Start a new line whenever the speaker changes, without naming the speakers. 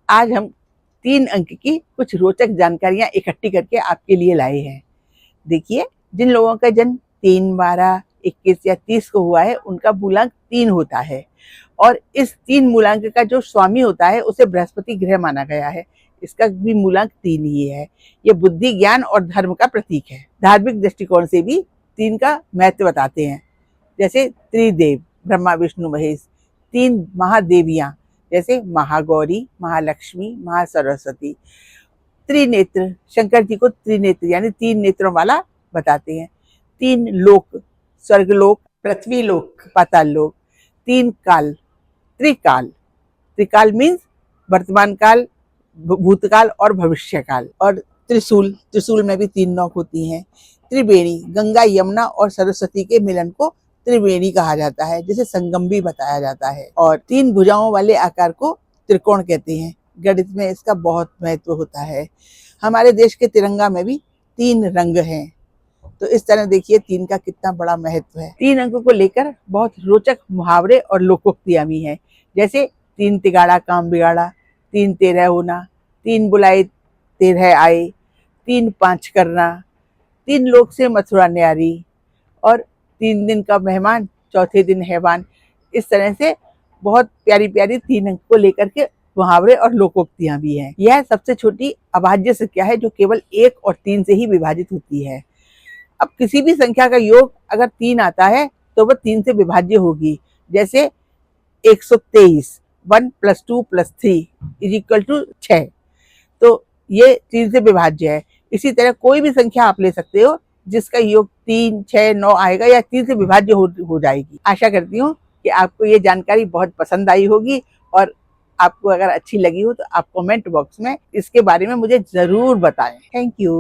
आज हम 3 अंक की कुछ रोचक जानकारियां इकट्ठी करके आपके लिए लाए हैं। देखिए, जिन लोगों का जन्म 3, 12, 21 या 30 को हुआ है, उनका मूलांक 3 होता है और इस 3 मूलांक का जो स्वामी होता है उसे बृहस्पति ग्रह माना गया है। इसका भी मूलांक 3 ही है। ये बुद्धि, ज्ञान और धर्म का प्रतीक है। धार्मिक दृष्टिकोण से भी 3 का महत्व बताते हैं। जैसे त्रिदेव, ब्रह्मा विष्णु महेश, 3 महादेवियां जैसे महागौरी, महालक्ष्मी, महासरस्वती। त्रिनेत्र, शंकर जी को त्रिनेत्र यानी 3 नेत्रों वाला बताते हैं। 3 लोक, स्वर्गलोक, पृथ्वी लोक, पाताल लोक। 3 काल, त्रिकाल। त्रिकाल मीन्स वर्तमान काल, भूतकाल और भविष्य काल। और त्रिशूल, त्रिशूल में भी 3 नोक होती हैं। त्रिवेणी, गंगा, यमुना और सरस्वती के मिलन को त्रिवेणी कहा जाता है, जिसे संगम भी बताया जाता है। और 3 भुजाओं वाले आकार को त्रिकोण कहते हैं। गणित में इसका बहुत महत्व होता है। हमारे देश के तिरंगा में भी 3 रंग हैं। तो इस तरह देखिए 3 का कितना बड़ा महत्व है। 3 अंकों को लेकर बहुत रोचक मुहावरे और लोकोक्तियां भी हैं। जैसे 3 तिगाड़ा काम बिगाड़ा, 3 13 होना, 3 बुलाए 13 आए, 3 5 करना, 3 लोक से मथुरा न्यारी और 3 दिन का मेहमान चौथे दिन हैवान। इस तरह से बहुत प्यारी प्यारी 3 अंक को लेकर के मुहावरे और लोकोक्तियां भी हैं। यह सबसे छोटी अभाज्य संख्या है जो केवल 1 और 3 से ही विभाजित होती है। अब किसी भी संख्या का योग अगर 3 आता है तो वह 3 से विभाज्य होगी। जैसे 123, 1 + 2 + 3 = 6। तो ये 3 से विभाज्य है। इसी तरह कोई भी संख्या आप ले सकते हो जिसका योग 3, 6, 9 आएगा या 3 से विभाज्य हो जाएगी। आशा करती हूँ कि आपको ये जानकारी बहुत पसंद आई होगी और आपको अगर अच्छी लगी हो तो आप कमेंट बॉक्स में इसके बारे में मुझे जरूर बताएं। Thank you.